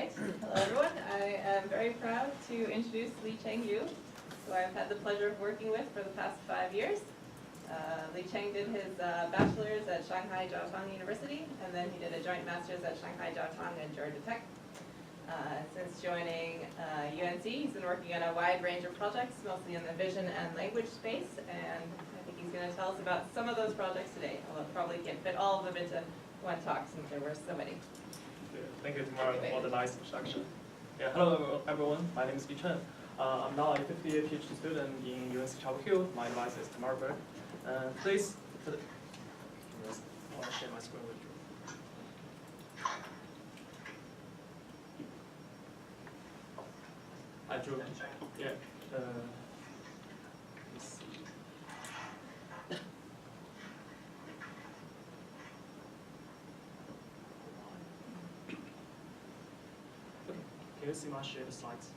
right. Hello, everyone. I am very proud to introduce Licheng, who I've had the pleasure of working with for the past 5 years. Licheng did his bachelor's at Shanghai Jiao Tong University, and then he did a joint master's at Shanghai Jiao Tong and Georgia Tech. Since joining UNC, he's been working on a wide range of projects, mostly in the vision and language space, and I think he's going to tell us about some of those projects today. Although probably can't fit all of them into one talk since there were so many. Thank you, Tamara, for the nice introduction. Yeah, hello everyone. My name is Licheng. I'm now a 50-year PhD student in UNC Chapel Hill. My advisor is Tamara Berg. Please, I want to share my screen with you. I drew. Yeah. Let's see. Okay. Can you see my shared slides?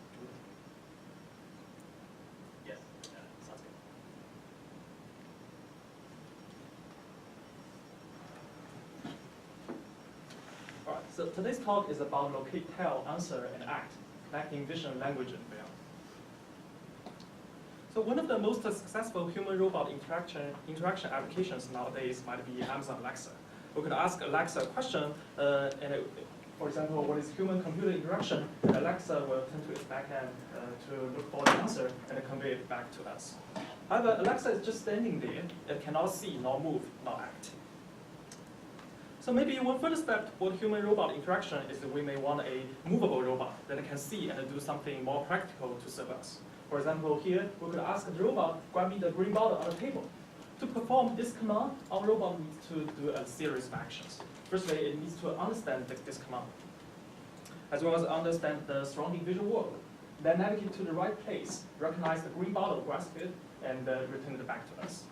Yes. Yeah, sounds good. All right. So today's talk is about locate, tell, answer, and act, connecting vision, language, and beyond. So one of the most successful human-robot interaction applications nowadays might be Amazon Alexa. We could ask Alexa a question, for example, what is human-computer interaction? And Alexa will turn to its backend to look for the answer and convey it back to us. However, Alexa is just standing there. It cannot see, nor move, nor act. So maybe one further step toward human-robot interaction is that we may want a movable robot that can see and do something more practical to serve us. For example, here, we could ask the robot, grab me the green bottle on the table. To perform this command, our robot needs to do a series of actions. Firstly, it needs to understand this command, as well as understand the surrounding visual world. Then navigate to the right place, recognize the green bottle, grasp it, and return it back to us.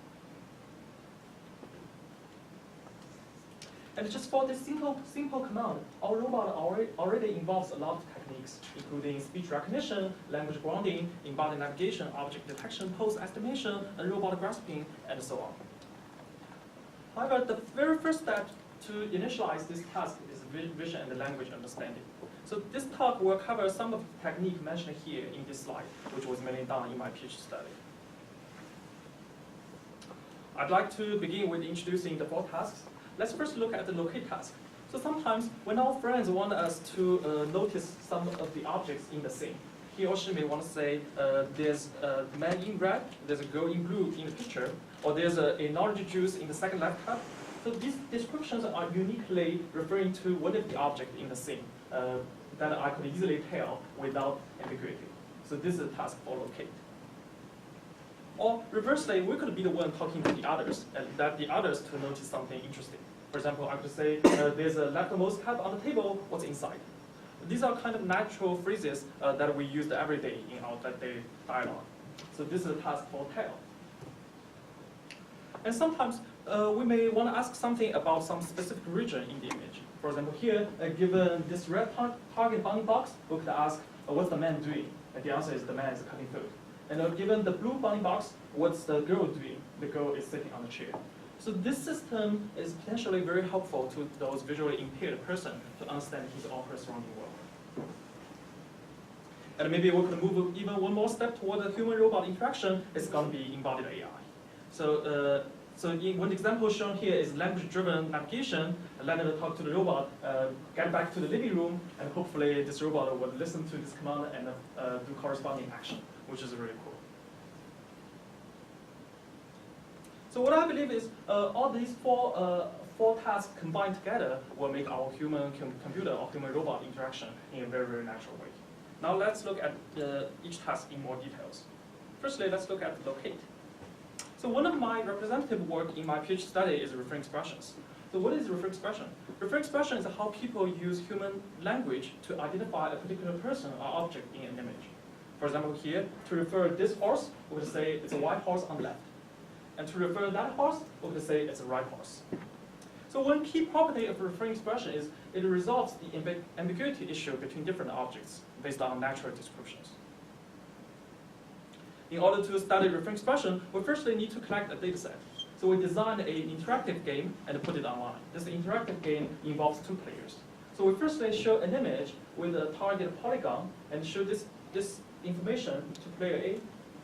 And just for this simple command, our robot already involves a lot of techniques, including speech recognition, language grounding, embodied navigation, object detection, pose estimation, and robot grasping, and so on. However, the very first step to initialize this task is vision and language understanding. So this talk will cover some of the technique mentioned here in this slide, which was mainly done in my PhD study. I'd like to begin with introducing the 4 tasks. Let's first look at the locate task. So sometimes when our friends want us to notice some of the objects in the scene, he or she may want to say, there's a man in red, there's a girl in blue in the picture, or there's an orange juice in the second left cup. So these descriptions are uniquely referring to one of the objects in the scene that I could easily tell without ambiguity. So this is a task for locate. Or reversely, we could be the one talking to the others, and that the others to notice something interesting. For example, I could say, there's a leftmost cup on the table, what's inside? These are kind of natural phrases that we use every day in our day dialogue. So this is a task for tell. And sometimes we may want to ask something about some specific region in the image. For example, here, given this red target bounding box, we could ask, what's the man doing? And the answer is the man is cutting food. And given the blue bounding box, what's the girl doing? The girl is sitting on the chair. So this system is potentially very helpful to those visually impaired person to understand his or her surrounding world. And maybe we could move even one more step toward the human-robot interaction. It's going to be embodied AI. So in one example shown here is language-driven navigation. Let it talk to the robot, get back to the living room, and hopefully this robot will listen to this command and do corresponding action, which is really cool. So what I believe is all these four tasks combined together will make our human-computer or human-robot interaction in a very, very natural way. Now let's look at each task in more details. Firstly, let's look at locate. So one of my representative work in my PhD study is referring expressions. So what is referring expression? Referring expression is how people use human language to identify a particular person or object in an image. For example, here, to refer this horse, we would say it's a white horse on the left. And to refer that horse, we would say it's a right horse. So one key property of referring expression is it resolves the ambiguity issue between different objects based on natural descriptions. In order to study referring expression, we firstly need to collect a data set. So we designed an interactive game and put it online. This interactive game involves 2 players. So we firstly show an image with a target polygon and show this information to player A.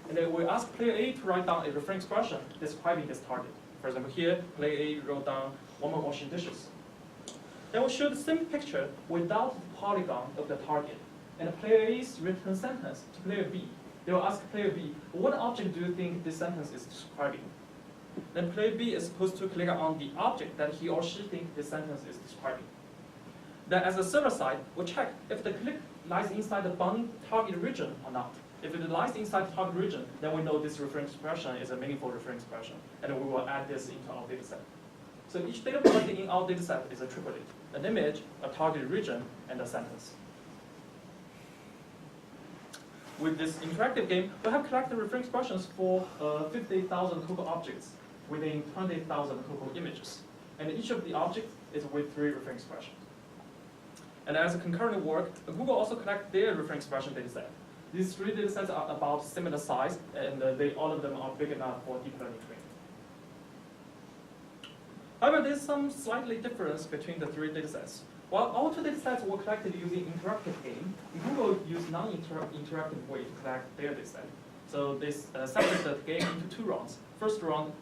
And then we ask player A to write down a reference expression describing this target. For example, here, player A wrote down woman washing dishes. Then we show the same picture without the polygon of the target. And player A's written sentence to player B. They will ask player B, what object do you think this sentence is describing? Then player B is supposed to click on the object that he or she thinks this sentence is describing. Then as a server side, we'll check if the click lies inside the bounding target region or not. If it lies inside the target region, then we know this reference expression is a meaningful reference expression, and we will add this into our dataset. So each data point in our dataset is a triplet: an image, a target region, and a sentence. With this interactive game, we have collected reference expressions for 50,000 Cocoa objects within 20,000 Cocoa images, and each of the objects is with 3 reference expressions. And as a concurrent work, Google also collects their reference expression dataset. These 3 datasets are about similar size, and all of them are big enough for deep learning training. However, there's some slightly difference between the 3 datasets. While our 2 datasets were collected using interactive game, Google used non-interactive way to collect their dataset. So they separated the game into 2 rounds. First round,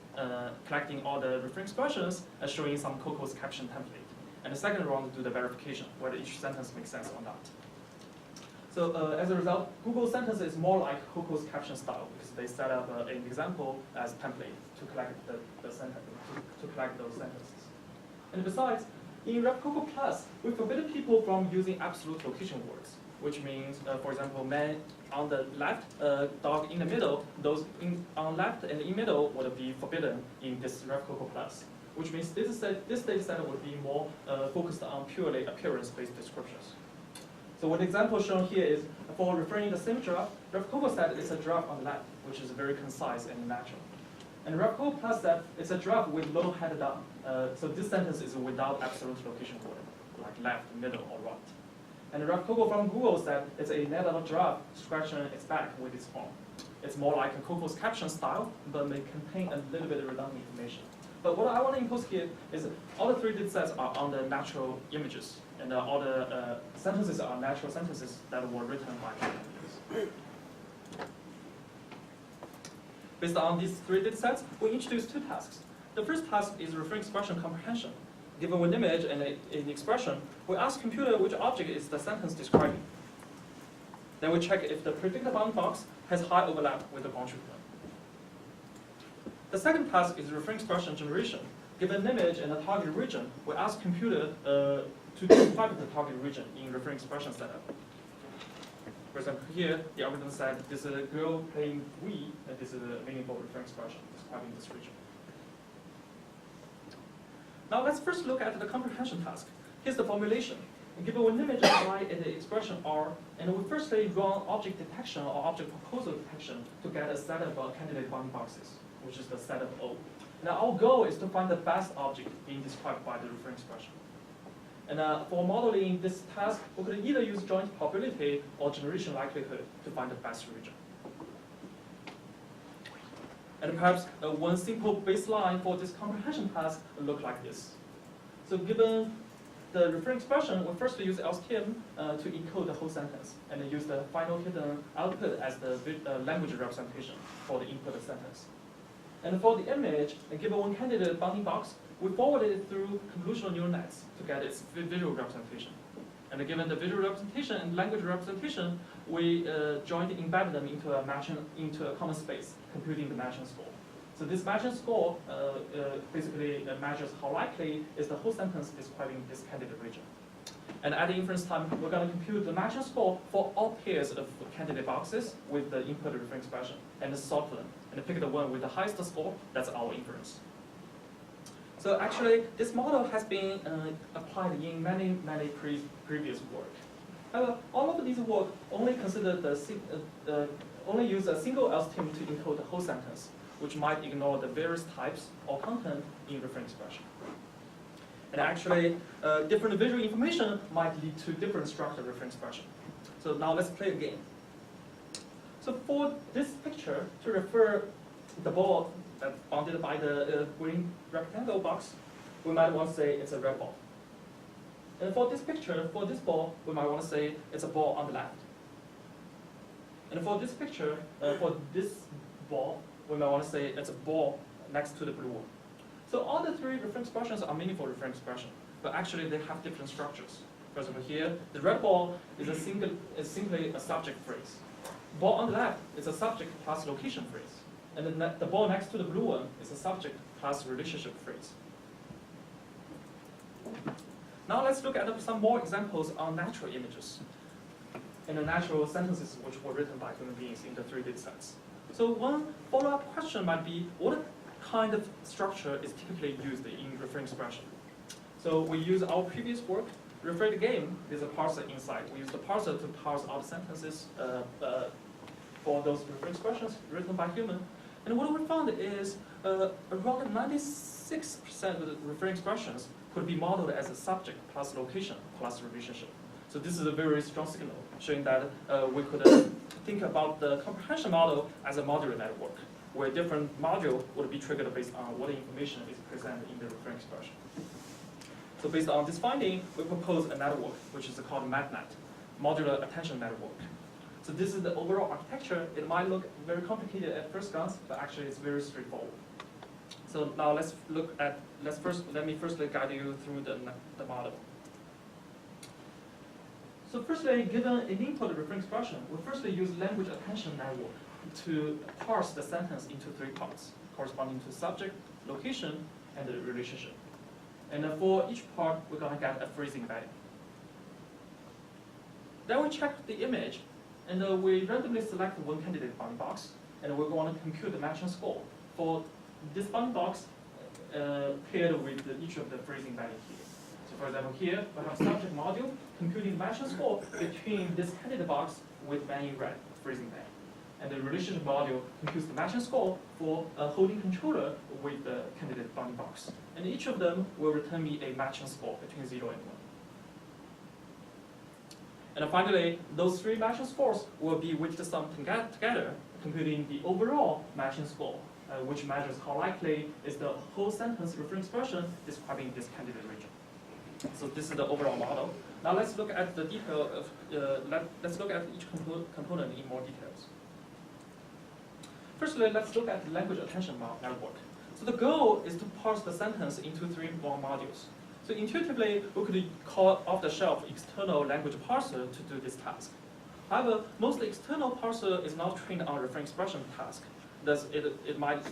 collecting all the reference expressions and showing some Cocoa's caption template. And the second round, do the verification, whether each sentence makes sense or not. So as a result, Google's sentence is more like Cocoa's caption style because they set up an example as template to collect the sentence, to collect those sentences. And besides, in RevCocoa Plus, we forbid people from using absolute location words, which means, for example, man on the left, dog in the middle. Those on left and in middle would be forbidden in this RevCocoa Plus, which means this dataset would be more focused on purely appearance-based descriptions. So one example shown here is for referring the same giraffe, RevCocoa said it's a giraffe on the left, which is very concise and natural. And RevCocoa Plus said it's a giraffe with little head down. So this sentence is without absolute location word, like left, middle, or right. And RevCocoa from Google said it's a net-level giraffe scratching its back with its arm. It's more like a Cocoa's caption style, but may contain a little bit of redundant information. But what I want to impose here is all the 3 datasets are on the natural images, and all the sentences are natural sentences that were written by computers. Based on these 3 datasets, we introduce 2 tasks. The first task is reference expression comprehension. Given an image and an expression, we ask computer which object is the sentence describing. Then we check if the predicted bound box has high overlap with the boundary point. The second task is reference expression generation. Given an image and a target region, we ask computer to describe the target region in reference expression setup. For example, here the algorithm said this is a girl playing Wii, and this is a meaningful reference expression describing this region. Now let's first look at the comprehension task. Here's the formulation. Given an image I and the expression R, and we firstly run object detection or object proposal detection to get a set of candidate bounding boxes, which is the set of O. Now our goal is to find the best object being described by the reference expression. And for modeling this task, we could either use joint probability or generation likelihood to find the best region. And perhaps one simple baseline for this comprehension task will look like this. So given the reference expression, we first use LSTM to encode the whole sentence, and then use the final hidden output as the language representation for the input sentence. And for the image, given one candidate bounding box, we forwarded it through convolutional neural nets to get its visual representation. And given the visual representation and language representation, we embedded them into a common space, computing the matching score. So this matching score basically measures how likely is the whole sentence describing this candidate region. And at the inference time, we're going to compute the matching score for all pairs of candidate boxes with the input reference expression, and sort them, and pick the one with the highest score. That's our inference. So actually, this model has been applied in many previous work. However, all of these work only consider only use a single LSTM to encode the whole sentence, which might ignore the various types or content in reference expression. And actually, different visual information might lead to different structured reference expression. So now let's play a game. So for this picture, to refer the ball that's bounded by the green rectangle box, we might want to say it's a red ball. And for this picture, for this ball, we might want to say it's a ball on the left. And for this picture, for this ball, we might want to say it's a ball next to the blue one. So all the three reference expressions are meaningful reference expressions, but actually they have different structures. For example, here, the red ball is simply a subject phrase. Ball on the left is a subject plus location phrase. And the ball next to the blue one is a subject plus relationship phrase. Now let's look at some more examples on natural images and the natural sentences which were written by human beings in the 3 data sets. So one follow-up question might be, what kind of structure is typically used in referring expression? So we use our previous work, refer the game, there's a parser inside. We use the parser to parse out sentences for those referring expressions written by human. And what we found is around 96% of the referring expressions could be modeled as a subject plus location plus relationship. So this is a very strong signal showing that we could think about the comprehension model as a modular network, where different module would be triggered based on what information is presented in the referring expression. So based on this finding, we propose a network, which is called MATNET, Modular Attention Network. So this is the overall architecture. It might look very complicated at first glance, but actually it's very straightforward. So now let me firstly guide you through the model. So firstly, given an input referring expression, we firstly use language attention network to parse the sentence into 3 parts, corresponding to subject, location, and the relationship. And for each part, we're going to get a phrasing value. Then we check the image, and we randomly select one candidate bounding box, and we're going to compute the matching score for this bounding box paired with each of the phrasing values here. So for example, here we have subject module computing the matching score between this candidate box with man in red phrasing value. And the relationship module computes the matching score for a holding controller with the candidate bounding box. And each of them will return me a matching score between 0 and 1. And finally, those 3 matching scores will be weighted summed together, computing the overall matching score, which measures how likely is the whole sentence referring expression describing this candidate region. So this is the overall model. Now let's look at the detail of, let's look at each component in more details. Firstly, let's look at the language attention network. So the goal is to parse the sentence into 3 more modules. So intuitively, we could call off-the-shelf external language parser to do this task. However, most external parser is not trained on referring expression task. Thus, it might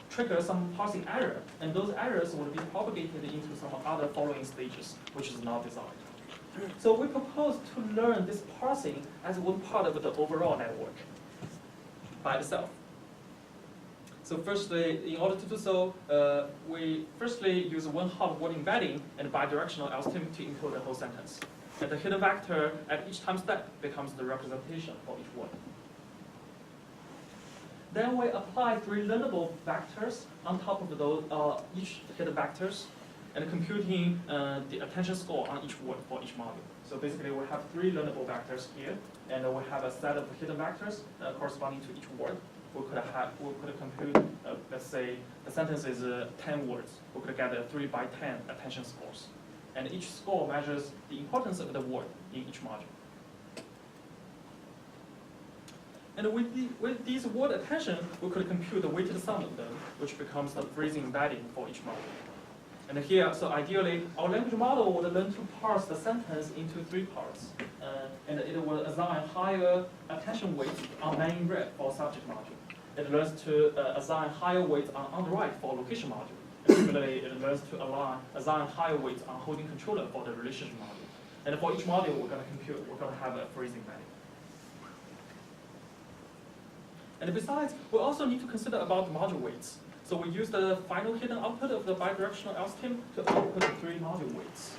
trigger some parsing error, and those errors will be propagated into some other following stages, which is not desired. So we propose to learn this parsing as one part of the overall network by itself. So firstly, in order to do so, we firstly use one hot word embedding and bidirectional else to encode the whole sentence. And the hidden vector at each time step becomes the representation for each word. Then we apply 3 learnable vectors on top of those each hidden vectors, and computing the attention score on each word for each module. So basically, we have 3 learnable vectors here, and we have a set of hidden vectors corresponding to each word. We could compute, let's say, the sentence is 10 words. We could get 3 by 10 attention scores, and each score measures the importance of the word in each module. And with these word attention, we could compute the weighted sum of them, which becomes the phrasing embedding for each module. And here, so ideally, our language model would learn to parse the sentence into 3 parts. And it will assign higher attention weights on man in red for subject module. It learns to assign higher weights on the right for location module. And similarly, it learns to assign higher weights on holding controller for the relationship module. And for each module, we're going to have a phrasing value. And besides, we also need to consider about the module weights. So we use the final hidden output of the bidirectional else team to output 3 module weights.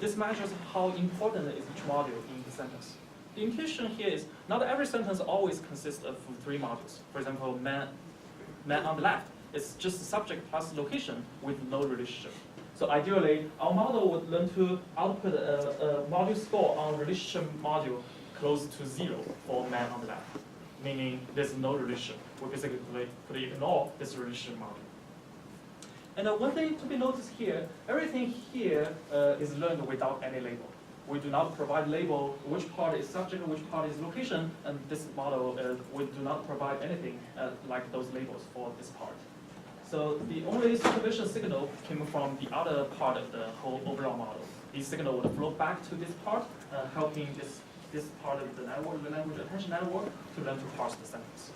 This measures how important is each module in the sentence. The intuition here is not every sentence always consists of 3 modules. For example, man on the left is just subject plus location with no relationship. So ideally, our model would learn to output a module score on relationship module close to 0 for man on the left, meaning there's no relationship. We basically could ignore this relationship module. And one thing to be noticed here, everything here is learned without any label. We do not provide label which part is subject, which part is location, and this model, we do not provide anything like those labels for this part. So the only supervision signal came from the other part of the whole overall model. This signal would flow back to this part, helping this part of the network, the language attention network, to learn to parse the sentence.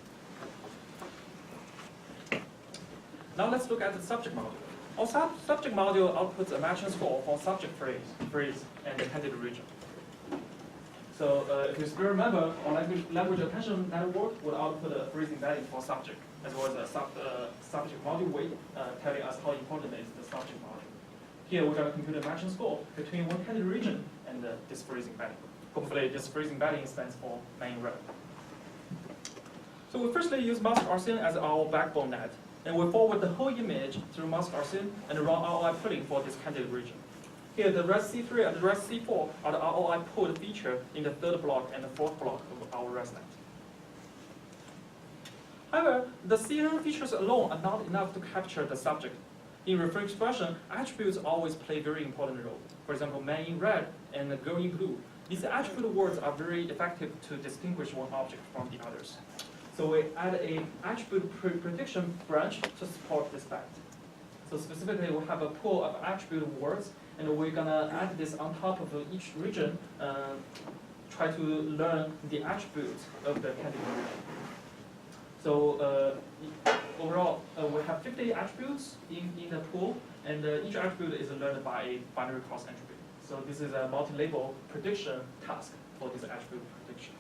Now let's look at the subject module. Our subject module outputs a matching score for subject phrase, and the candidate region. So if you still remember, our language attention network would output a phrase embedding for subject, as well as a subject module weight, telling us how important is the subject module. Here we're going to compute a matching score between one candidate region and this phrase embedding. Hopefully this phrase embedding stands for main red. So we firstly use mask RCN as our backbone net, and we forward the whole image through mask RCN and run ROI pulling for this candidate region. Here, the res-C3 and the res-C4 are the ROI pulled feature in the third block and the fourth block of our ResNet. However, the CNN features alone are not enough to capture the subject. In reference expression, attributes always play a very important role. For example, man in red and girl in blue. These attribute words are very effective to distinguish one object from the others. So we add an attribute prediction branch to support this fact. So specifically, we have a pool of attribute words, and we're gonna add this on top of each region, try to learn the attributes of the candidate region. So overall, we have 50 attributes in the pool, and each attribute is learned by a binary cross entropy. So this is a multi-label prediction task for this attribute prediction.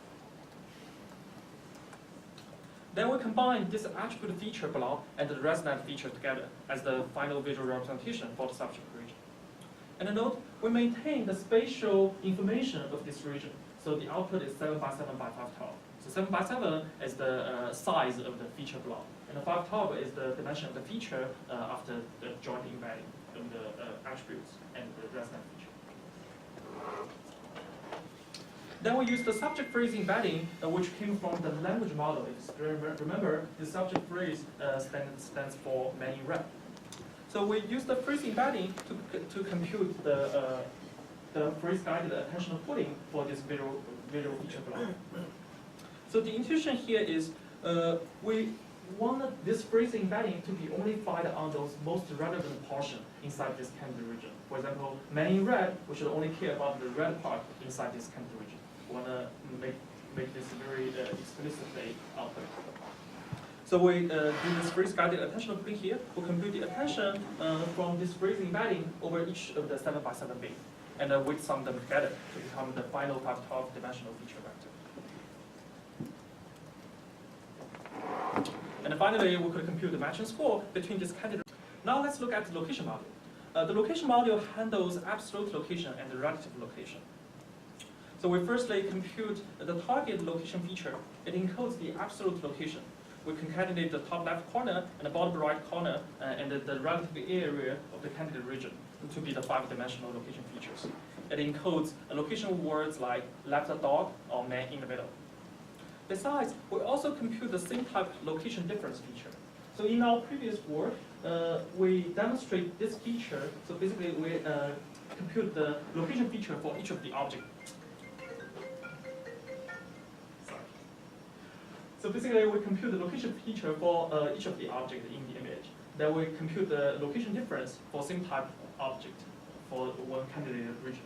Then we combine this attribute feature block and the ResNet feature together as the final visual representation for the subject region. And note, we maintain the spatial information of this region. So the output is 7 by 7 by 512. So 7 by 7 is the size of the feature block, and the 512 is the dimension of the feature after the joint embedding of the attributes and the ResNet feature. Then we use the subject phrase embedding, which came from the language model. If you remember, the subject phrase stands for man in red. So we use the phrase embedding to compute the phrase-guided attentional pulling for this visual feature block. So the intuition here is we want this phrase embedding to be only fired on those most relevant portion inside this candidate region. For example, man in red, we should only care about the red part inside this candidate region. We want to make this very explicitly output. So we do this phrase-guided attentional pulling here. We compute the attention from this phrase embedding over each of the 7 by 7 bits, and weight sum them together to become the final 512 dimensional feature vector. And finally, we could compute the matching score between this candidate. Now let's look at the location module. The location module handles absolute location and the relative location. So we firstly compute the target location feature. It encodes the absolute location. We concatenate the top left corner and the bottom right corner and the relative area of the candidate region to be the 5-dimensional location features. It encodes location words like left dog or man in the middle. Besides, we also compute the same type location difference feature. So in our previous work, we demonstrate this feature. So basically, we compute the location feature for each of the objects. So basically, we compute the location feature for each of the objects in the image. Then we compute the location difference for same type object for one candidate region.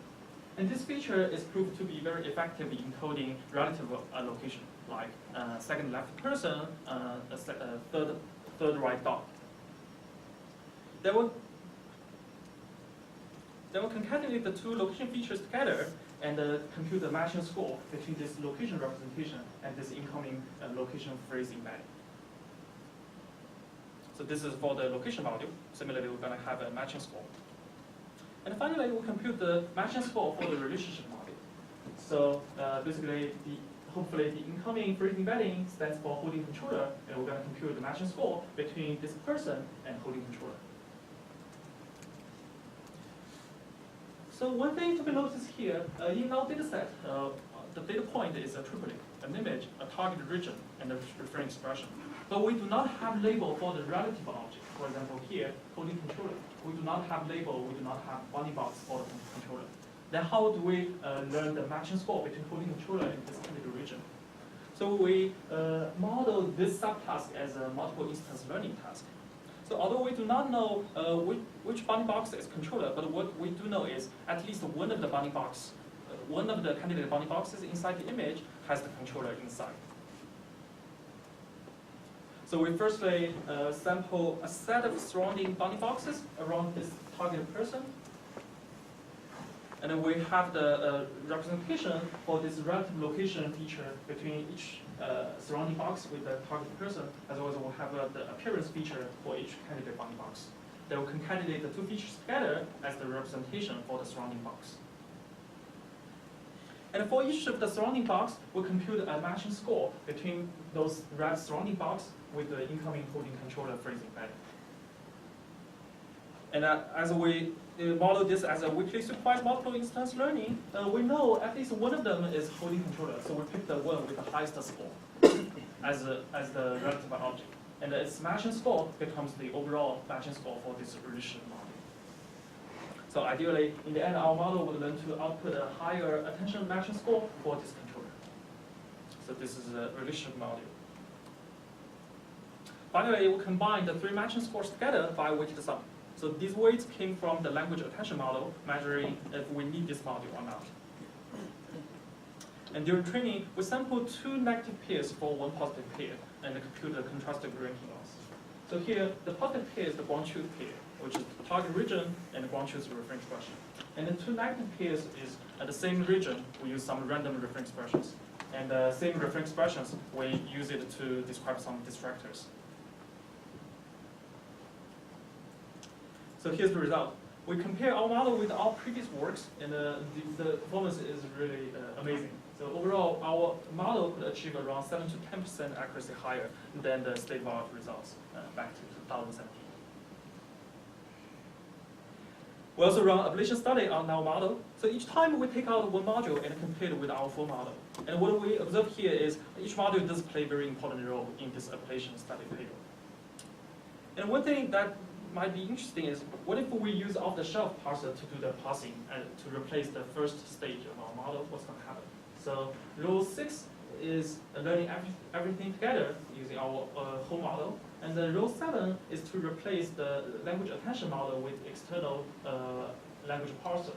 And this feature is proved to be very effective in encoding relative location, like second left person, third right dog. Then we concatenate the two location features together and compute the matching score between this location representation and this incoming location phrase embedding. So this is for the location module. Similarly, we're going to have a matching score. And finally, we'll compute the matching score for the relationship module. So basically, hopefully the incoming phrase embedding stands for holding controller, and we're going to compute the matching score between this person and holding controller. So one thing to be noticed here, in our data set, the data point is a triplet, an image, a target region, and a referring expression. But we do not have label for the relative object. for example here, holding controller. We do not have label, we do not have bounding box for the controller. Then how do we learn the matching score between holding controller and this candidate region? So we model this subtask as a multiple instance learning task. So although we do not know which bounding box is controller, but what we do know is at least one of the bounding box, one of the candidate bounding boxes inside the image has the controller inside. So we firstly sample a set of surrounding bounding boxes around this target person. And then we have the representation for this relative location feature between each surrounding box with the target person, as well as we'll have the appearance feature for each candidate bounding box. Then we'll concatenate the two features together as the representation for the surrounding box. And for each of the surrounding box, we'll compute a matching score between those red surrounding box with the incoming holding controller phrase embedded. And as we model this as a weakly supervised multiple instance learning, we know at least one of them is holding controller, so we pick the one with the highest score as the relative object. And its matching score becomes the overall matching score for this relationship model. So ideally, in the end, our model would learn to output a higher attention matching score for this controller. So this is a relationship model. Finally, we combine the three matching scores together by weighted sum. So these weights came from the language attention model, measuring if we need this module or not. And during training, we sampled 2 negative pairs for 1 positive pair, and compute the contrastive ranking loss. So here, the positive pair is the ground truth pair, which is the target region and the ground truth reference expression. And the 2 negative pairs is at the same region, we use some random reference expressions. And the same reference expressions, we use it to describe some distractors. So here's the result. We compare our model with our previous works, and the performance is really amazing. So overall, our model could achieve around 7 to 10% accuracy higher than the state-of-the-art results back to 2017. We also run an ablation study on our model. So each time we take out one module and compare it with our full model. And what we observe here is each module does play a very important role in this ablation study paper. And one thing that might be interesting is, what if we use off-the-shelf parser to do the parsing and to replace the first stage of our model? What's going to happen? So rule 6 is learning everything together using our whole model. And then rule 7 is to replace the language attention model with external language parser.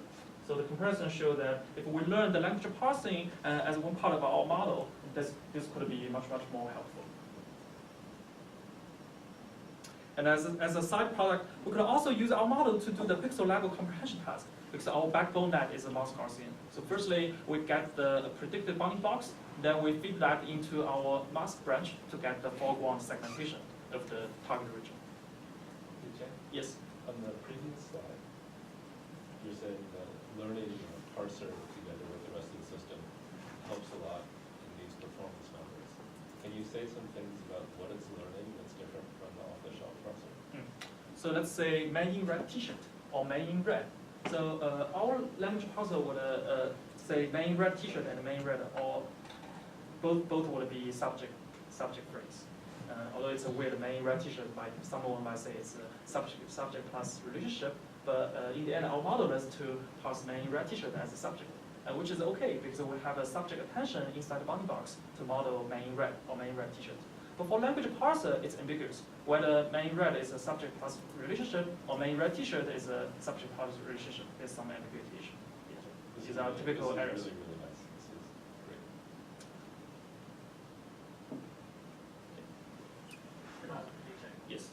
So the comparison shows that if we learn the language parsing as one part of our model, this could be much, much more helpful. And as a side product, we could also use our model to do the pixel level comprehension task, because our backbone net is a mouse Gaussian. So firstly, we get the predicted bounding box, then we feed that into our mask branch to get the foreground segmentation of the target region. Licheng, Yes? on the previous slide, you're saying that learning a parser together with the rest of the system helps a lot in these performance numbers. Can you say some things about what it's learning that's different from the off-the-shelf parser? So let's say man in red t-shirt or man in red. So our language parser would say man in red t-shirt and man in red, or both would be subject phrase. Although it's a weird man in red t-shirt, someone might say it's a subject plus relationship, but in the end our model is to parse man in red t-shirt as a subject, which is okay because we have a subject attention inside the bounding box to model man in red or man in red t-shirt. But for language parser, it's ambiguous. Whether man in red is a subject plus relationship or man in red t-shirt is a subject plus relationship. There's some ambiguity issue. Yeah. These are typical errors. Really, really nice. This is great. Yes.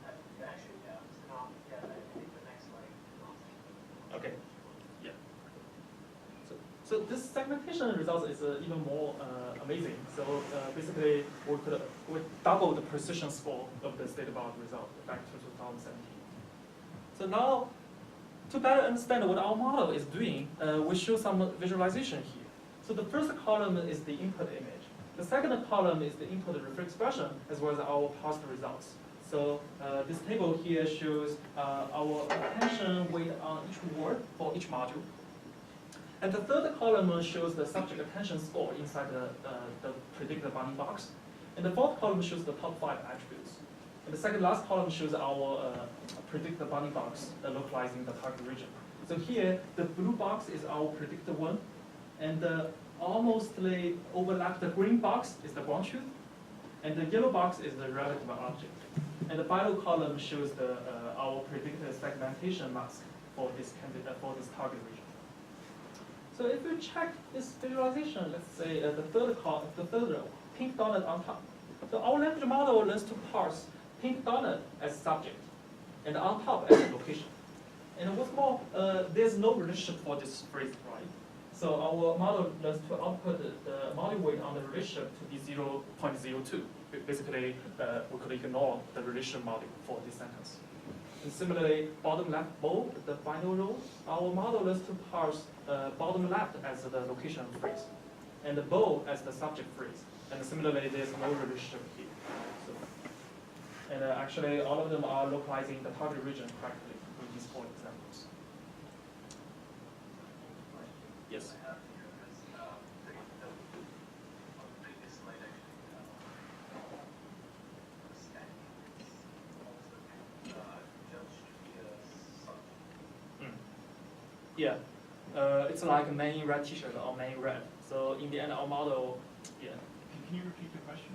Actually, yeah, I think the next slide. Okay. Yeah. So this segmentation result is even more amazing. So basically, we double the precision score of the state-of-the-art result back to 2017. So now, to better understand what our model is doing, we show some visualization here. So the first column is the input image. The second column is the input reference expression, as well as our parsed results. So this table here shows our attention weight on each word for each module. And the third column shows the subject attention score inside the predicted bounding box. And the fourth column shows the top 5 attributes. And the second last column shows our predicted bounding box localizing the target region. So here, the blue box is our predicted one, and the almostly overlapped green box is the ground truth, and the yellow box is the relative object. And the final column shows our predicted segmentation mask for this target region. So if we check this visualization, let's say the third row, pink donut on top. So our language model learns to parse pink donut as subject, and on top as location. And what's more, there's no relationship for this phrase, right? So our model learns to output the module weight on the relationship to be 0.02. Basically, we could ignore the relation module for this sentence. And similarly, bottom left bow, the final row, our model learns to parse bottom left as the location phrase, and the bow as the subject phrase. And similarly, there's no relationship here. So, and actually, all of them are localizing the target region correctly in these 4 examples. Yes? Yeah, it's like a man in red t-shirt or man in red. So in the end, our model, yeah. Can you repeat the question?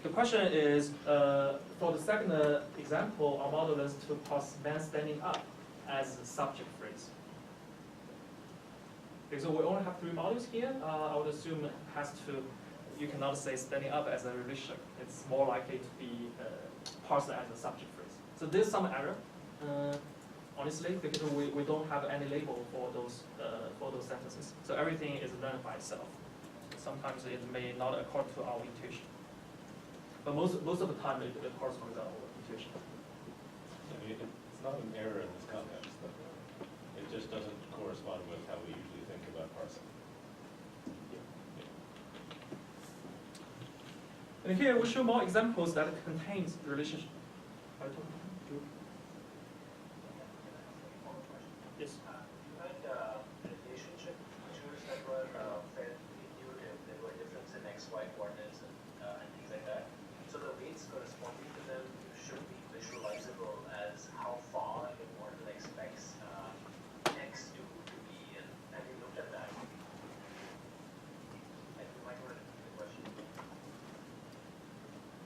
The question is, for the second example, our model learns to parse man standing up as a subject phrase. Because we only have 3 modules here, I would assume it has to, you cannot say standing up as a relationship. It's more likely to be parsed as a subject phrase. So there's some error. Honestly, because we don't have any label for those sentences. So everything is learned by itself. Sometimes it may not accord to our intuition. But most of the time it corresponds to our intuition. So it's not an error in this context, but it just doesn't correspond with how we usually think about parsing. Yeah. And here we show more examples that contains relationship. Yes. You had relationship features that were fairly intuitive. There were difference in x, y coordinates and things like that. So the weights corresponding to them should be visualizable as how far the model expects x to be. And have you looked at that? And you might want to repeat the question.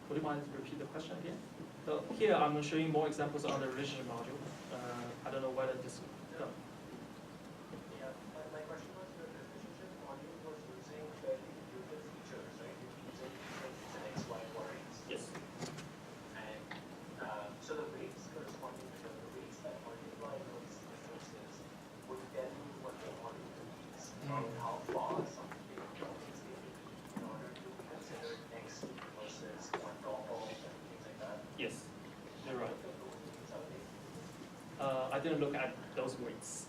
Would you mind to repeat the question again? So here I'm showing more examples on the relationship module. I don't know whether this. Yeah, my question was the relationship module was using fairly intuitive features, right? Using difference in x, y coordinates. Yes. And so the weights corresponding to the weights that multiply those differences would tell you what the model means, how far something is able to be in order to be considered next versus on top of and things like that. Yes, you're right. What of those weights are they? I didn't look at those weights.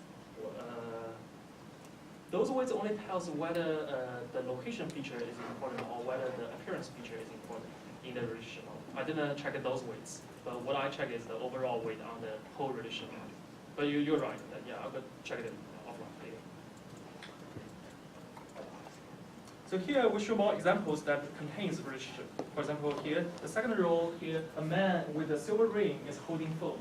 Those weights only tells whether the location feature is important or whether the appearance feature is important in the relationship model. I didn't check those weights, but what I check is the overall weight on the whole relationship model. But you're right. Yeah, I could check it offline later. So here we show more examples that contains relationship. For example, here the second row here, a man with a silver ring is holding phone.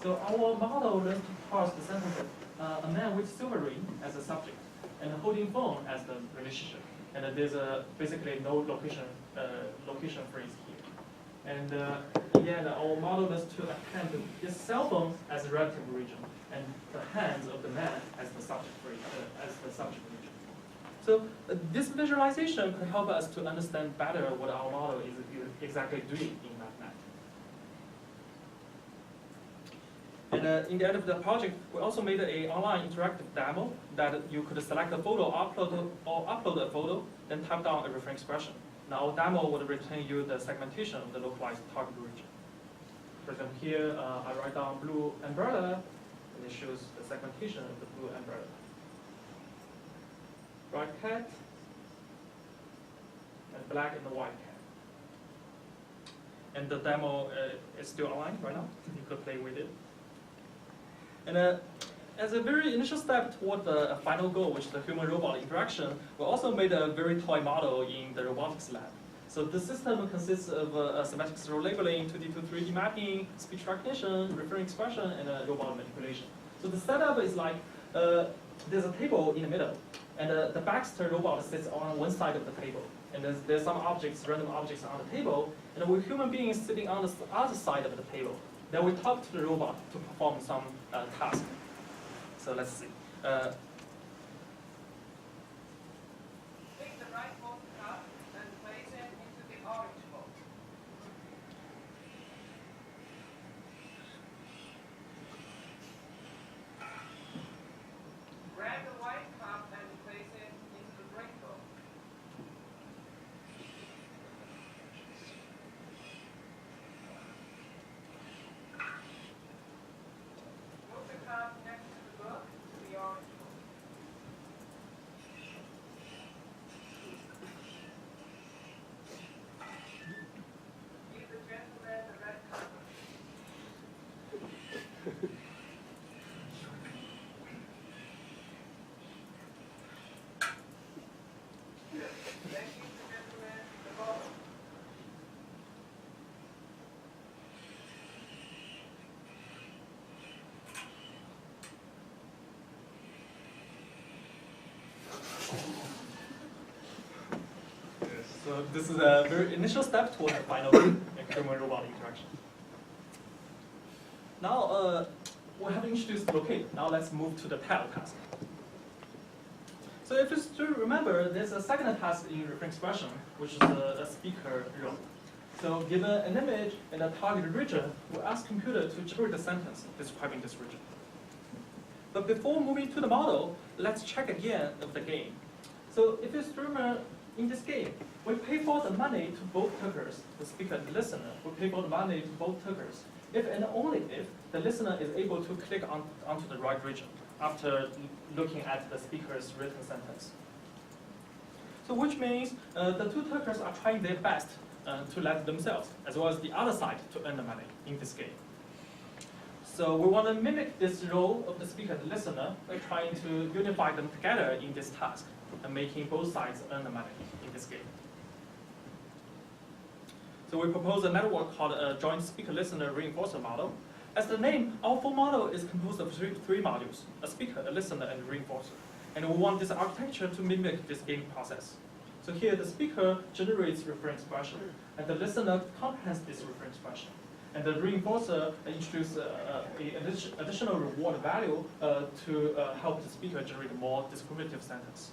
So our model learns to parse the sentences, a man with silver ring as a subject, and holding phone as the relationship. And there's basically no location phrase here. And in the end, our model learns to append his cell phone as a relative region, and the hands of the man as the subject phrase, as the subject region. So this visualization could help us to understand better what our model is exactly doing in mathematics. And in the end of the project, we also made an online interactive demo that you could select a photo, upload a photo, then type down a reference expression. Now our demo would return you the segmentation of the localized target region. For example, here I write down blue umbrella, and it shows the segmentation of the blue umbrella. White cat, and black and the white cat. And the demo is still online right now. You could play with it. And as a very initial step toward the final goal, which is the human-robot interaction, we also made a very toy model in the robotics lab. So the system consists of semantic row labeling, 2D to 3D mapping, speech recognition, referring expression, and robot manipulation. So the setup is like there's a table in the middle, and the Baxter robot sits on one side of the table. And there's some objects, random objects on the table, and we're human beings sitting on the other side of the table. Then we talk to the robot to perform some task. So let's see. Take the rightmost cup and place it into the orange bowl. Grab the white cup and place it into the green bowl. Move the cup next to the book to the orange bowl. Give the gentleman the red cup. Then give the gentleman the bottle. So this is a very initial step toward the final human-robot interaction. Now we have introduced locate. Now let's move to the tell task. So if you still remember, there's a second task in referring expression, which is a speaker role. So given an image and a target region, we ask computer to generate a sentence describing this region. But before moving to the model, let's check again of the game. So if you still remember, in this game, we pay for the money to both takers, the speaker and the listener. We pay for the money to both takers. If and only if the listener is able to click onto the right region after looking at the speaker's written sentence. So which means the two takers are trying their best to let themselves, as well as the other side, to earn the money in this game. So we want to mimic this role of the speaker and the listener by trying to unify them together in this task and making both sides earn the money in this game. So we propose a network called a joint speaker-listener reinforcer model. As the name, our full model is composed of three modules: a speaker, a listener, and a reinforcer. And we want this architecture to mimic this game process. So here, the speaker generates referring expression, and the listener comprehends this referring expression. And the reinforcer introduces an additional reward value to help the speaker generate a more descriptive sentence.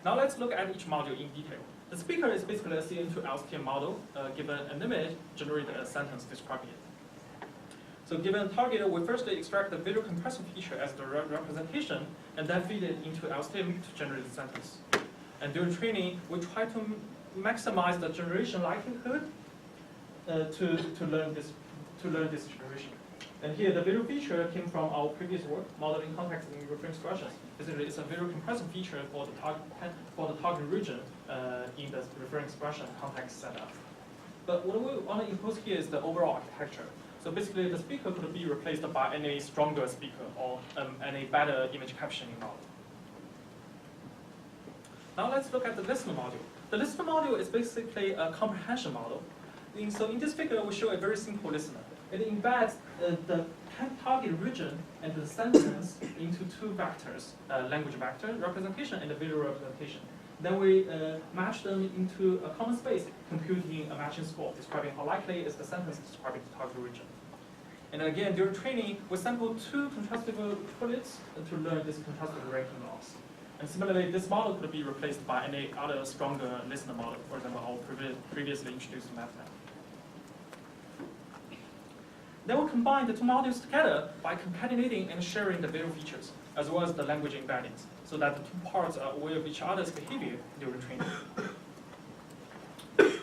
Now let's look at each module in detail. The speaker is basically a CN2 LSTM model. Given an image, generate a sentence describing it. So given a target, we firstly extract the visual compression feature as the representation, and then feed it into LSTM to generate the sentence. And during training, we try to maximize the generation likelihood to learn this generation. And here, the visual feature came from our previous work, modeling context in referring expressions. Basically, it's a visual compression feature for the target region in the referring expression context setup. But what we want to impose here is the overall architecture. So basically, the speaker could be replaced by any stronger speaker or any better image captioning model. Now let's look at the listener module. The listener module is basically a comprehension model. So in this figure, we show a very simple listener. It embeds the target region and the sentence into two vectors, language vector representation and the visual representation. Then we match them into a common space, computing a matching score, describing how likely is the sentence describing the target region. And again, during training, we sample two contrastive equivalents to learn this contrastive ranking loss. And similarly, this model could be replaced by any other stronger listener model, for example, our previously introduced MathNet. Then we combine the two modules together by concatenating and sharing the visual features, as well as the language embeddings, so that the two parts are aware of each other's behavior during training.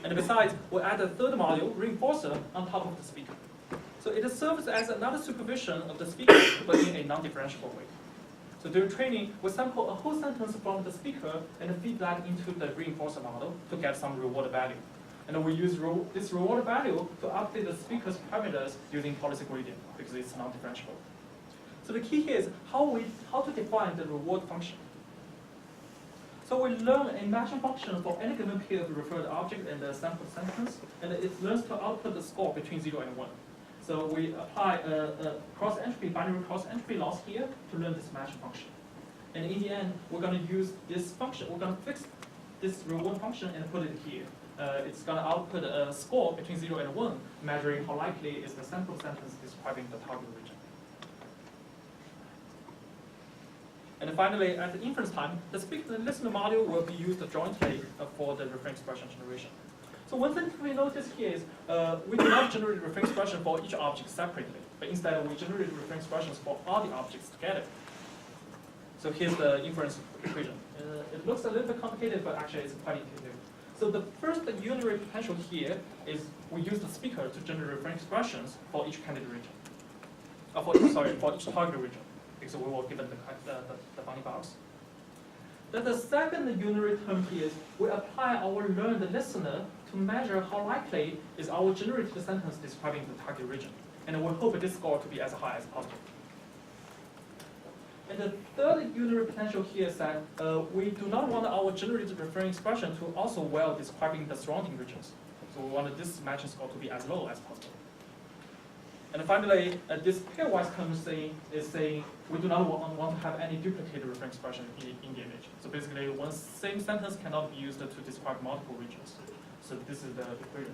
And besides, we add a third module, reinforcer, on top of the speaker. So it serves as another supervision of the speaker, but in a non-differentiable way. So during training, we sample a whole sentence from the speaker and feed that into the reinforcer model to get some reward value. And we use this reward value to update the speaker's parameters using policy gradient, because it's non-differentiable. So the key here is how to define the reward function. So we learn a matching function for any given pair of referred object and the sample sentence, and it learns to output the score between 0 and 1. So we apply a cross-entropy, binary cross-entropy loss here to learn this matching function. And in the end, we're going to use this function. We're going to fix this reward function and put it here. It's going to output a score between 0 and 1, measuring how likely is the sample sentence describing the target region. And finally, at the inference time, the speaker and listener module will be used jointly for the reference expression generation. So one thing we notice here is we do not generate reference expression for each object separately, but instead we generate reference expressions for all the objects together. So here's the inference equation. It looks a little bit complicated, but actually it's quite intuitive. So the first unitary potential here is we use the speaker to generate reference expressions for each candidate region. For each target region, because we were given the bounding box. Then the second unitary term here is we apply our learned listener to measure how likely is our generated sentence describing the target region. And we hope this score to be as high as possible. And the third unitary potential here is that we do not want our generated reference expression to also well describing the surrounding regions. So we want this matching score to be as low as possible. And finally, this pairwise term is saying we do not want to have any duplicated reference expression in the image. So basically, one same sentence cannot be used to describe multiple regions. So this is the equation.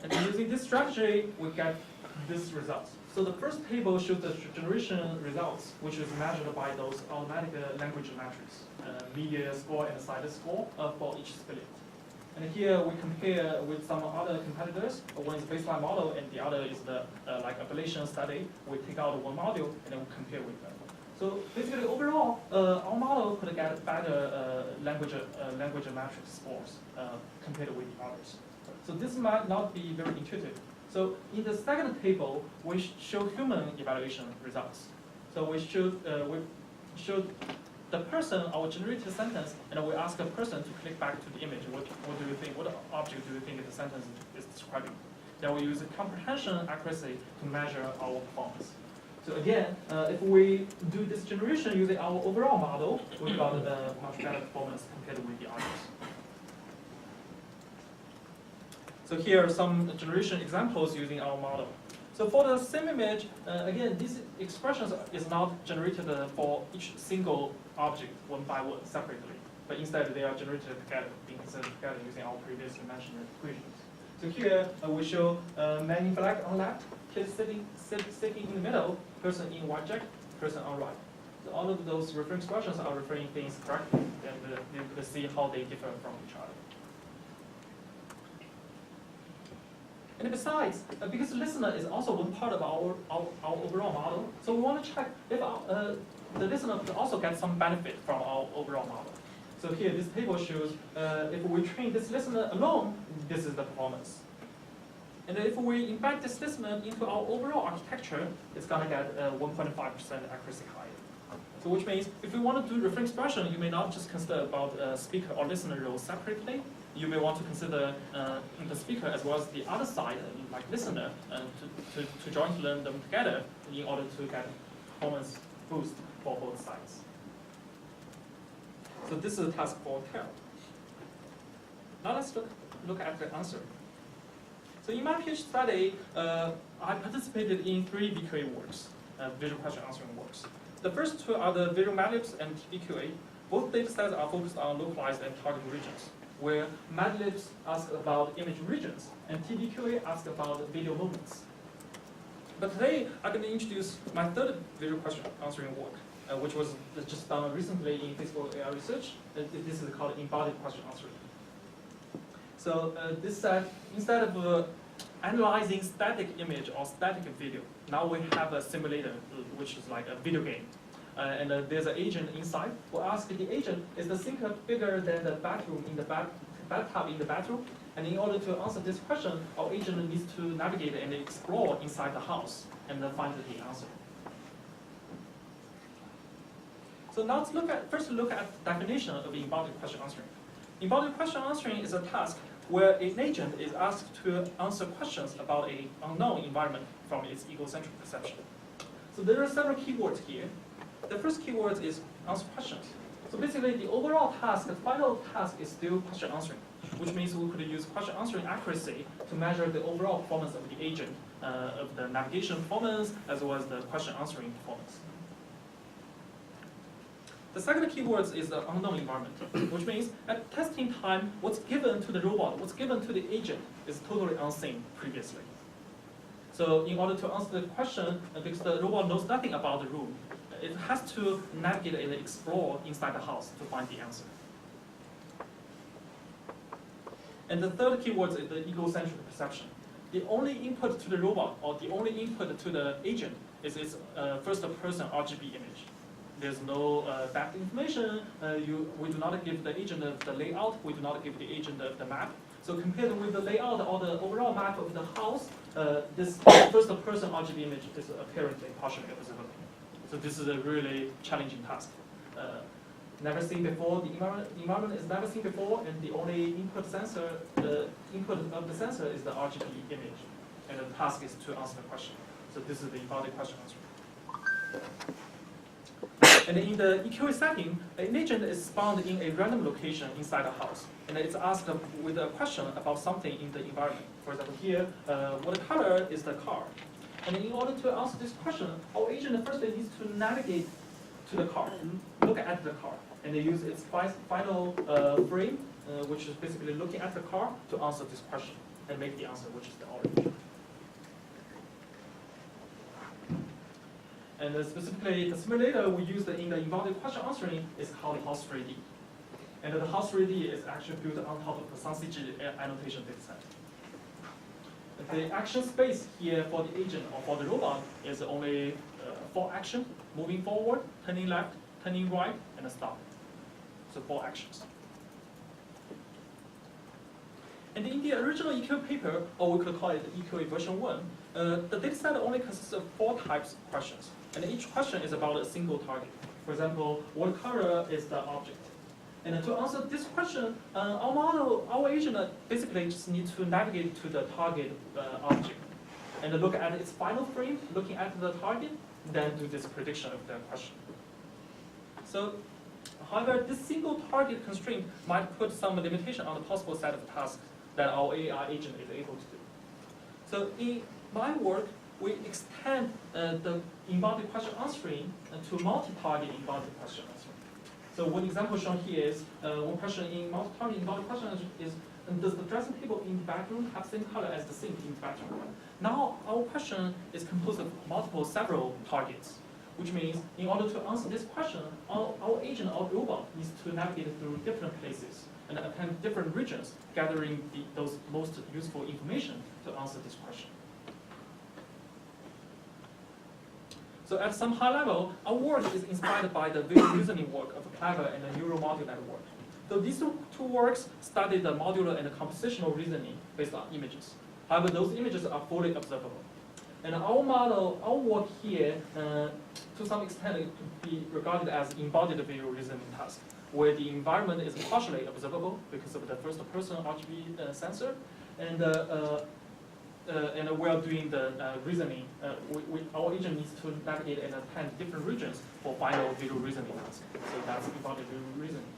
And using this strategy, we get these results. So the first table shows the generation results, which is measured by those automatic language metrics, media score and side score for each split. And here we compare with some other competitors. One is baseline model, and the other is the like ablation study. We take out one module and then we compare with them. So basically, overall, our model could get better language metric scores compared with the others. So this might not be very intuitive. So in the second table, we show human evaluation results. So we showed the person, our generated sentence, and we ask a person to click back to the image. What do you think? What object do you think the sentence is describing? Then we use comprehension accuracy to measure our performance. So again, if we do this generation using our overall model, we got a much better performance compared with the others. So here are some generation examples using our model. So for the same image, again, these expressions is not generated for each single object one by one separately, but instead they are generated together, being considered together using our previously mentioned equations. So here we show man in black on left, kid sitting in the middle, person in white jacket, person on right. So all of those reference expressions are referring things correctly, and you could see how they differ from each other. And besides, because the listener is also one part of our overall model, so we want to check if the listener could also get some benefit from our overall model. So here, this table shows if we train this listener alone, this is the performance. And if we embed this listener into our overall architecture, it's going to get 1.5% accuracy higher. So which means if you want to do reference expression, you may not just consider about speaker or listener roles separately. You may want to consider the speaker as well as the other side, like listener, to jointly learn them together in order to get performance boost for both sides. So this is a task for TEL. Now let's look at the answer. So in my PhD study, I participated in 3 VQA works, visual question answering works. The first 2 are the visual MATLABs and TVQA. Both data sets are focused on localized and target regions, where MATLABs ask about image regions and TVQA ask about video movements. But today, I'm going to introduce my third visual question answering work, which was just done recently in physical AI research. This is called embodied question answering. So this said, instead of analyzing static image or static video, now we have a simulator, which is like a video game. And there's an agent inside. We'll ask the agent, is the sink bigger than the bathroom in the bathtub in the bathroom? And in order to answer this question, our agent needs to navigate and explore inside the house and then find the answer. So now let's first look at the definition of embodied question answering. Embodied question answering is a task where an agent is asked to answer questions about an unknown environment from its egocentric perception. So there are several keywords here. The first keyword is answer questions. So basically, the overall task, the final task is still question answering, which means we could use question answering accuracy to measure the overall performance of the agent, of the navigation performance, as well as the question answering performance. The second keyword is the unknown environment, which means at testing time, what's given to the robot, what's given to the agent is totally unseen previously. So in order to answer the question, because the robot knows nothing about the room, it has to navigate and explore inside the house to find the answer. And the third keyword is the egocentric perception. The only input to the robot or the only input to the agent is its first-person RGB image. There's no back information. We do not give the agent the layout. We do not give the agent the map. So compared with the layout or the overall map of the house, this first-person RGB image is apparently partially observable. So this is a really challenging task. Never seen before. The environment is never seen before, and the only input sensor, the input of the sensor is the RGB image, and the task is to answer the question. So this is the embodied question answer. And in the EQA setting, an agent is spawned in a random location inside a house, and it's asked with a question about something in the environment. For example, here, what color is the car? And in order to answer this question, our agent first needs to navigate to the car, look at the car, and they use its final frame, which is basically looking at the car, to answer this question and make the answer, which is the orange. And specifically, the simulator we used in the embodied question answering is called House 3D. And the House 3D is actually built on top of the SunCG annotation dataset. The action space here for the agent or for the robot is only 4 actions: moving forward, turning left, turning right, and stop. So 4 actions. And in the original EQA paper, or we could call it EQA version 1, the dataset only consists of 4 types of questions. And each question is about a single target. For example, what color is the object? And to answer this question, our agent basically just needs to navigate to the target object and look at its final frame, looking at the target, then do this prediction of the question. So, however, this single target constraint might put some limitation on the possible set of tasks that our AI agent is able to do. So in my work, we extend the embodied question answering to multi-target embodied question answering. So one example shown here is one question in multi-target embodied question answering is, does the dressing table in the bedroom have the same color as the sink in the bedroom? Now our question is composed of several targets, which means in order to answer this question, our agent or robot needs to navigate through different places and attend different regions, gathering those most useful information to answer this question. So at some high level, our work is inspired by the visual reasoning work of Clever and the neural module network. So these two works study the modular and the compositional reasoning based on images. However, those images are fully observable. And our model, our work here, to some extent, it could be regarded as embodied visual reasoning task, where the environment is partially observable because of the first-person RGB sensor, and we are doing the reasoning. Our agent needs to navigate and attend different regions for final visual reasoning task. So that's embodied visual reasoning.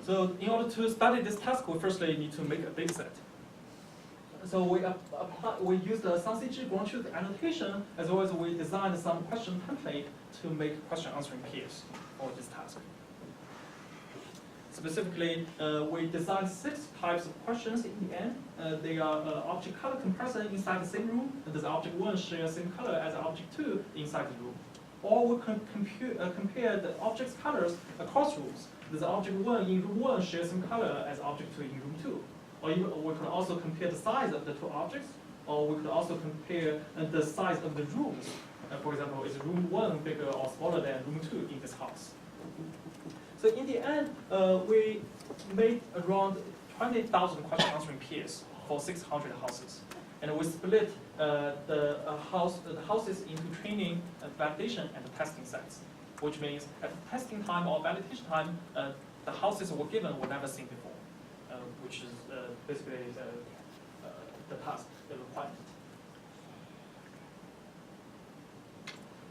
So in order to study this task, we firstly need to make a dataset. So we use the SunCG ground truth annotation, as well as we designed some question template to make question answering pairs for this task. Specifically, we designed 6 types of questions in the end. They are object color comparison inside the same room, and does object 1 share the same color as object 2 inside the room? Or we can compare the object's colors across rooms. Does object 1 in room 1 share some color as object 2 in room 2? Or even, we could also compare the size of the 2 objects, or we could also compare the size of the rooms. For example, is room 1 bigger or smaller than room 2 in this house? So in the end, we made around 20,000 question answering pairs for 600 houses. And we split the houses into training, validation, and testing sets, which means at the testing time or validation time, the houses were given were never seen before, which is basically the task, the requirement.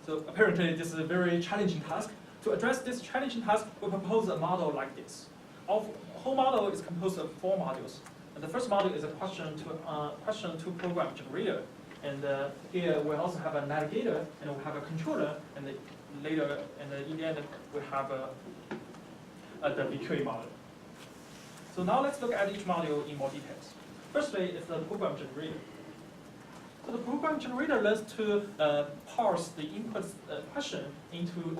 So apparently this is a very challenging task. To address this challenging task, we propose a model like this. Our whole model is composed of 4 modules. And the first module is a question to program generator. And here we also have a navigator, and we have a controller, and later, and in the end, we have the VQA module. So now let's look at each module in more details. Firstly, is the program generator. So the program generator learns to parse the input question into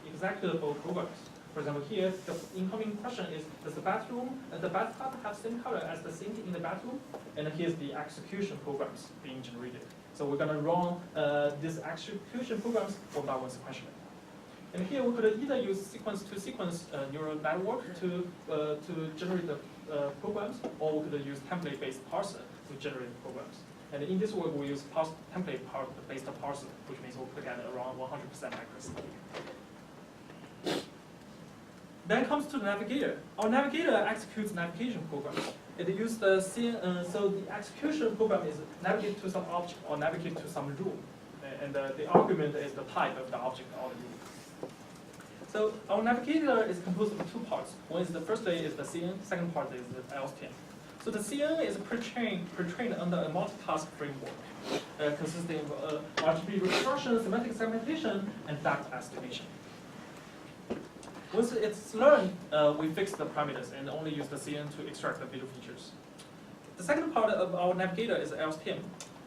executable programs. For example, here the incoming question is: does the bathtub have same color as the sink in the bathroom? And here's the execution programs being generated. So we're going to run these execution programs one by one sequentially. And here we could either use sequence-to-sequence neural network to generate the programs, or we could use template-based parser to generate programs. And in this work, we use template-based parser, which means we could get around 100% accuracy. Then comes to the navigator. Our navigator executes navigation programs. It uses the so the execution program is navigate to some object or navigate to some room, and the argument is the type of the object or the room. So our navigator is composed of 2 parts. One is the first layer is the CN, second part is the LSTM. So the CN is pre-trained under a multitask framework, consisting of RGB reconstruction, semantic segmentation, and depth estimation. Once it's learned, we fix the parameters and only use the CN to extract the visual features. The second part of our navigator is LSTM.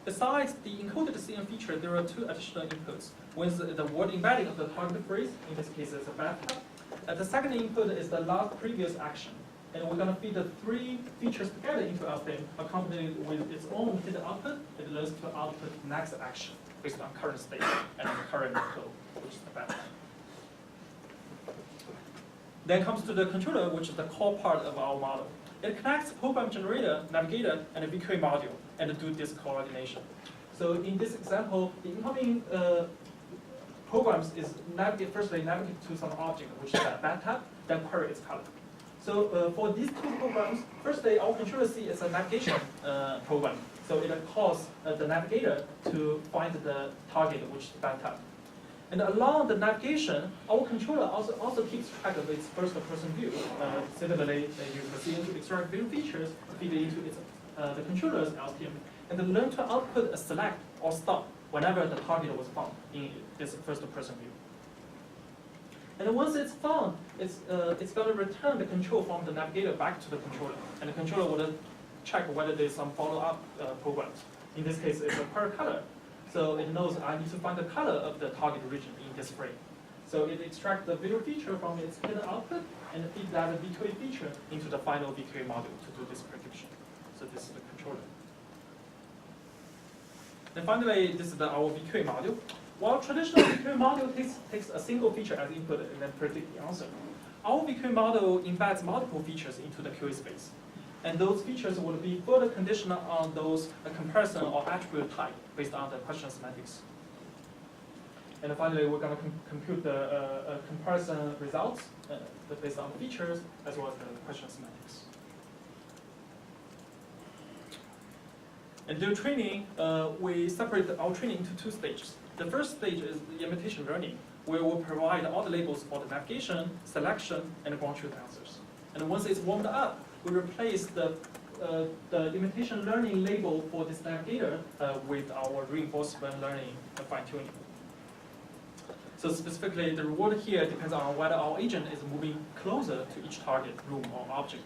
Besides the encoded CN feature, there are 2 additional inputs. One is the word embedding of the target phrase, in this case it's a bathtub. The second input is the last previous action. And we're going to feed the 3 features together into LSTM, accompanied with its own hidden output. It learns to output next action based on current state and current code, which is the bathtub. Then comes to the controller, which is the core part of our model. It connects program generator, navigator, and a VQA module, and do this coordination. So in this example, the incoming programs is firstly navigate to some object, which is a bathtub, then query its color. So for these 2 programs, firstly, our controller C is a navigation program. So it calls the navigator to find the target, which is the bathtub. And along the navigation, our controller also keeps track of its first-person view. Similarly, they use the CN to extract visual features, feed it into the controller's LSTM, and then learn to output a select or stop whenever the target was found in this first-person view. And once it's found, it's going to return the control from the navigator back to the controller, and the controller will check whether there's some follow-up programs. In this case, it's a per color. So it knows I need to find the color of the target region in this frame. So it extracts the visual feature from its hidden output and feeds that VQA feature into the final VQA module to do this prediction. So this is the controller. And finally, this is our VQA module. While traditional VQA module takes a single feature as input and then predict the answer, our VQA model embeds multiple features into the QA space. And those features will be further conditional on those comparison or attribute type based on the question semantics. And finally, we're going to compute the comparison results based on the features as well as the question semantics. And during training, we separate our training into 2 stages. The first stage is the imitation learning, where we'll provide all the labels for the navigation, selection, and ground truth answers. And once it's warmed up, we replace the imitation learning label for this navigator with our reinforcement learning fine-tuning. So specifically, the reward here depends on whether our agent is moving closer to each target, room, or object.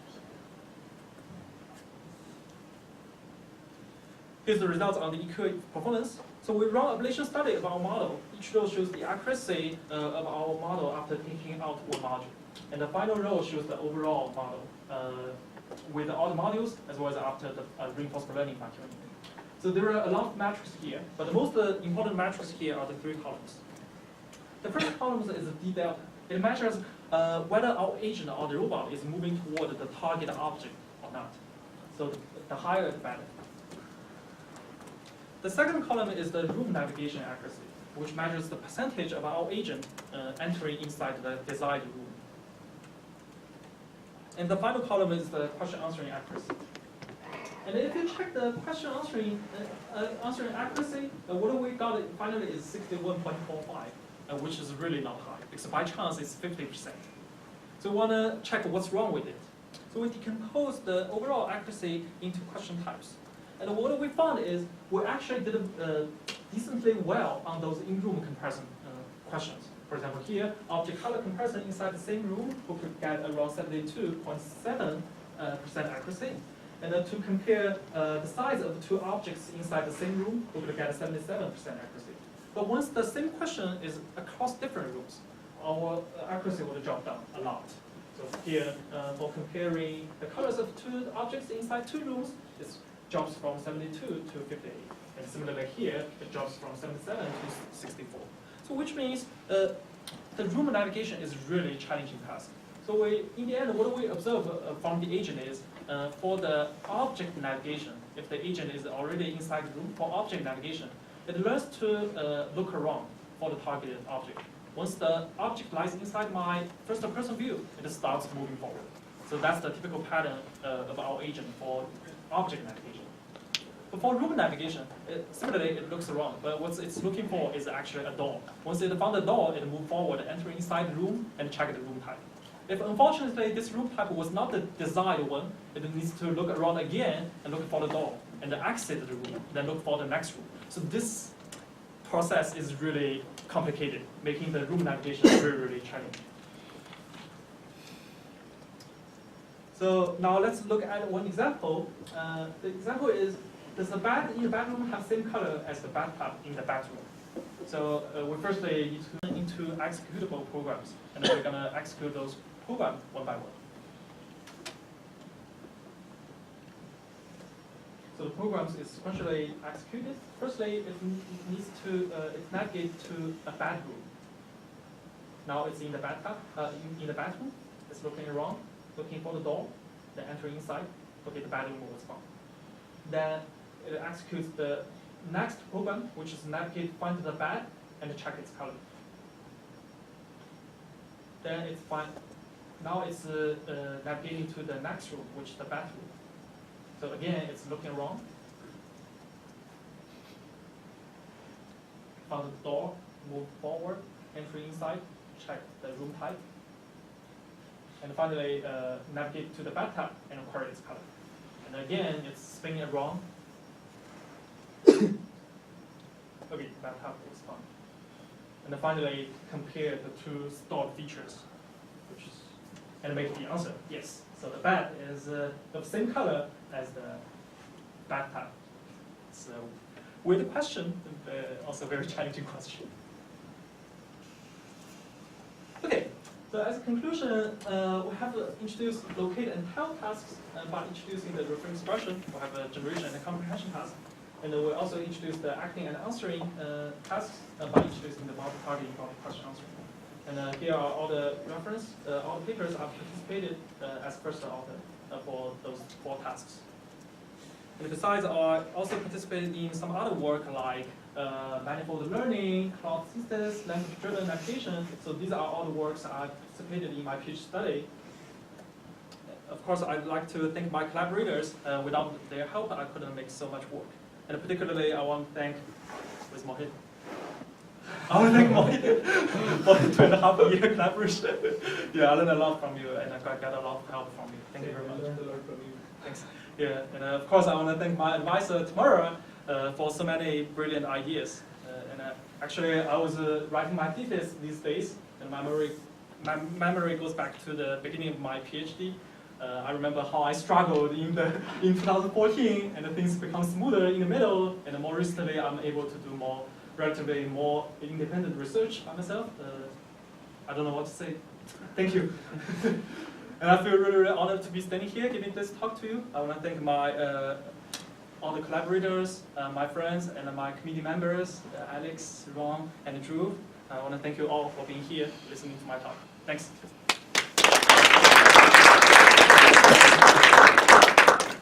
Here's the results on the EQA performance. So we run ablation study of our model. Each row shows the accuracy of our model after taking out one module. And the final row shows the overall model with all the modules as well as after the reinforcement learning fine-tuning. So there are a lot of metrics here, but the most important metrics here are the 3 columns. The first column is the D delta. It measures whether our agent or the robot is moving toward the target object or not. So the higher the better. The second column is the room navigation accuracy, which measures the percentage of our agent entering inside the desired room. And the final column is the question answering accuracy. And if you check the question answering accuracy, what we got finally is 61.45, which is really not high, because by chance it's 50%. So we want to check what's wrong with it. So we decompose the overall accuracy into question types. And what we found is we actually did decently well on those in-room comparison questions. For example, here, object color comparison inside the same room, we could get around 72.7% accuracy. And then to compare the size of the two objects inside the same room, we could get 77% accuracy. But once the same question is across different rooms, our accuracy would drop down a lot. So here, for comparing the colors of two objects inside two rooms, it drops from 72 to 58. And similarly here, it drops from 77 to 64. So which means the room navigation is really a challenging task. So in the end, what we observe from the agent is, for the object navigation, if the agent is already inside the room, for object navigation, it learns to look around for the targeted object. Once the object lies inside my first-person view, it starts moving forward. So that's the typical pattern of our agent for object navigation. But for room navigation, similarly, it looks around, but what it's looking for is actually a door. Once it found the door, it moves forward, enter inside the room, and check the room type. If unfortunately this room type was not the desired one, it needs to look around again and look for the door, and then exit the room, then look for the next room. So this process is really complicated, making the room navigation really, really challenging. So now let's look at one example. The example is, does the bed in the bedroom have same color as the bathtub in the bathroom? So we firstly need to turn into executable programs, and then we're gonna execute those programs one by one. So the programs is sequentially executed. Firstly, it needs to navigate to a bedroom. Now it's in the bathtub, in the bathroom. It's looking around, looking for the door, then enter inside. Okay, the bedroom was found. Then it executes the next program, which is navigate, find the bed, and check its color. Then it's find. Now it's navigating to the next room, which is the bathroom. So again, it's looking around. Found the door, move forward, enter inside, check the room type. And finally, navigate to the bathtub and acquire its color. And again, it's spinning around. Okay, bathtub is found. And then finally, compare the two stored features, which is, and make the answer yes. So the bed is of the same color as the bathtub. So with the question, also a very challenging question. Okay, so as a conclusion, we have introduced locate and tell tasks by introducing the referring expression. We have a generation and a comprehension task. And we also introduced the acting and answering tasks by introducing the multi-targeting, multi-question answering. And here are all the reference, all the papers I've participated as first author for those 4 tasks. And besides, I also participated in some other work like manifold learning, cloud systems, language-driven navigation. So these are all the works I've participated in my PhD study. Of course, I'd like to thank my collaborators. Without their help, I couldn't make so much work. And particularly, I want to thank, where's Mohit? I want to thank Mohit for the 2.5-year collaboration. Yeah, I learned a lot from you, and I got a lot of help from you. Thank you very much. I learned a lot from you. Thanks. Yeah, and of course, I want to thank my advisor, Tamara, for so many brilliant ideas. Actually, I was writing my thesis these days, and my memory goes back to the beginning of my PhD. I remember how I struggled in 2014, and things become smoother in the middle, and more recently I'm able to do relatively more independent research by myself. I don't know what to say. Thank you. And I feel really, really honored to be standing here giving this talk to you. I want to thank all the collaborators, my friends, and my committee members, Alex, Ron, and Drew. I want to thank you all for being here, listening to my talk. Thanks.